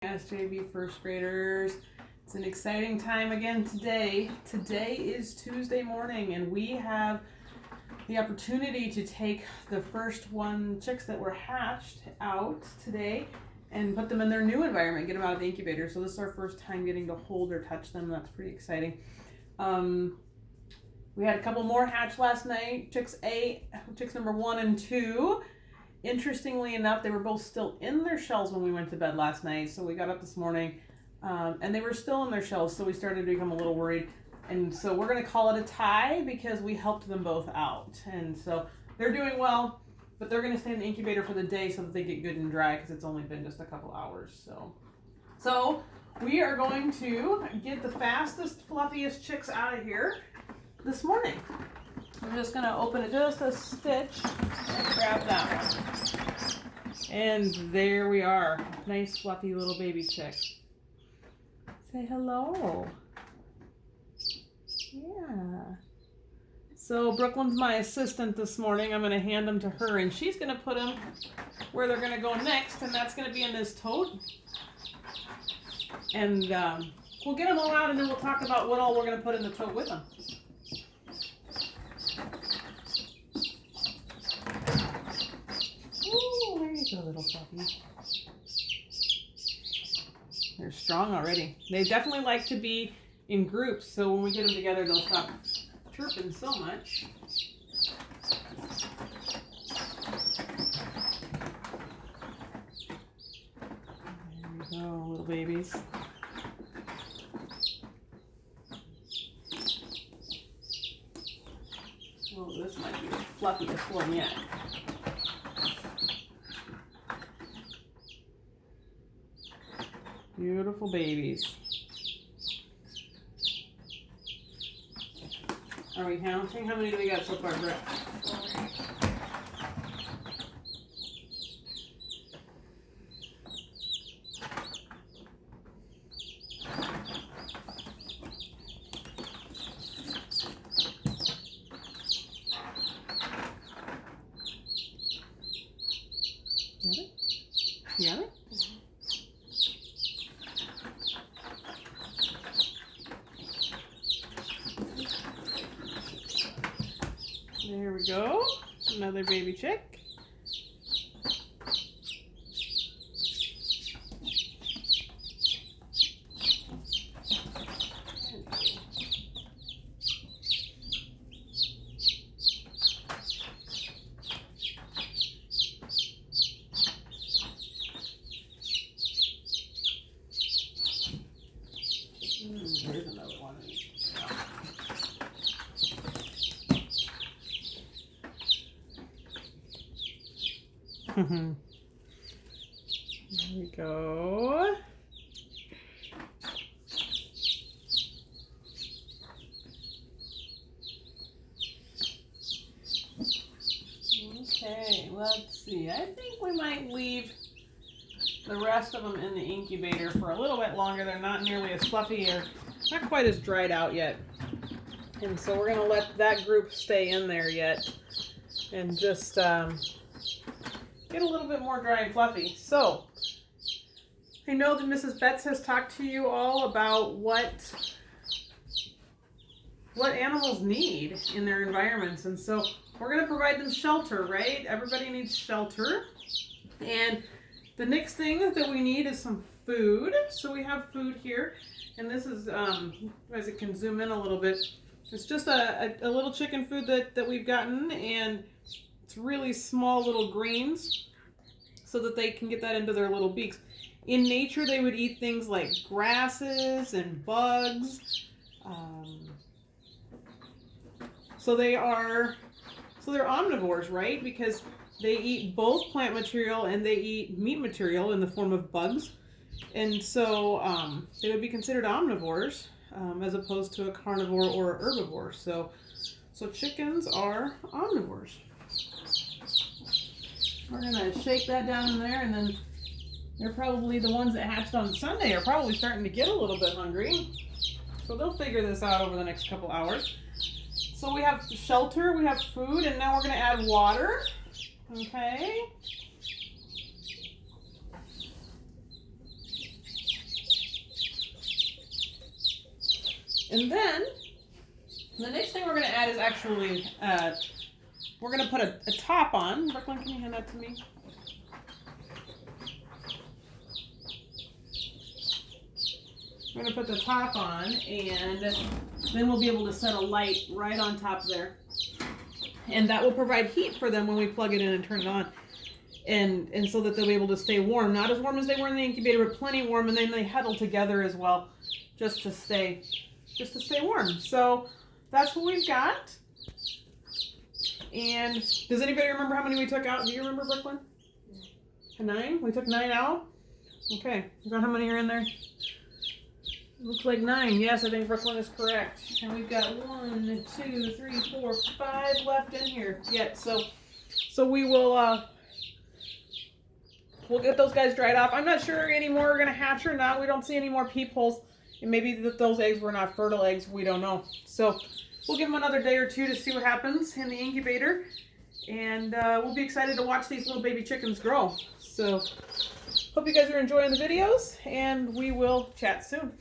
SJV first graders. It's an exciting time again today. Today is Tuesday morning and we have the opportunity to take the first chicks that were hatched out today and put them in their new environment, get them out of the incubator. So this is our first time getting to hold or touch them. That's pretty exciting. We had a couple more hatch last night, chicks number 1 and 2. Interestingly enough, they were both still in their shells when we went to bed last night. So we got up this morning and they were still in their shells. So we started to become a little worried. And so we're going to call it a tie because we helped them both out. And so they're doing well, but they're going to stay in the incubator for the day so that they get good and dry because it's only been just a couple hours. So we are going to get the fastest, fluffiest chicks out of here this morning. I'm just going to open it just a stitch and grab that one. And there we are. Nice fluffy little baby chick. Say hello. Yeah. So Brooklyn's my assistant this morning. I'm going to hand them to her and she's going to put them where they're going to go next, and that's going to be in this tote. And we'll get them all out and then we'll talk about what all we're going to put in the tote with them. There you go, little puppy. They're strong already. They definitely like to be in groups, so when we get them together, they'll stop chirping so much. There we go, little babies. Oh, this might be the fluffiest one yet. Beautiful babies. Are we counting? How many do we got so far, Brett? Got it? You got it? There we go. Another baby chick. There's another one. There we go. Okay, let's see. I think we might leave the rest of them in the incubator for a little bit longer. They're not nearly as fluffy or not quite as dried out yet. And so we're going to let that group stay in there yet and just get a little bit more dry and fluffy. So, I know that Mrs. Betts has talked to you all about what animals need in their environments. And so, we're going to provide them shelter, right? Everybody needs shelter. And the next thing that we need is some food. So, we have food here. And this is, as it can zoom in a little bit, it's just a little chicken food that we've gotten. And it's really small little greens so that they can get that into their little beaks. In nature, they would eat things like grasses and bugs. So they're omnivores, right? Because they eat both plant material and they eat meat material in the form of bugs. And so they would be considered omnivores as opposed to a carnivore or a herbivore. So chickens are omnivores. We're going to shake that down in there, and then they're probably the ones that hatched on Sunday are probably starting to get a little bit hungry. So they'll figure this out over the next couple hours. So we have shelter, we have food, and now we're going to add water. Okay. And then the next thing we're going to add is actually, we're going to put a top on. Brooklyn, can you hand that to me? We're going to put the top on, and then we'll be able to set a light right on top there. And that will provide heat for them when we plug it in and turn it on. And so that they'll be able to stay warm. Not as warm as they were in the incubator, but plenty warm, and then they huddle together as well, just to stay warm. So that's what we've got. And does anybody remember how many we took out? Do you remember, Brooklyn? 9? We took 9 out? Okay. You got how many are in there? Looks like 9. Yes, I think Brooklyn is correct. And we've got 1, 2, 3, 4, 5 left in here yet. So we will we'll get those guys dried off. I'm not sure any more are going to hatch or not. We don't see any more peepholes. And maybe that those eggs were not fertile eggs. We don't know. So we'll give them another day or two to see what happens in the incubator. And we'll be excited to watch these little baby chickens grow. So hope you guys are enjoying the videos, and we will chat soon.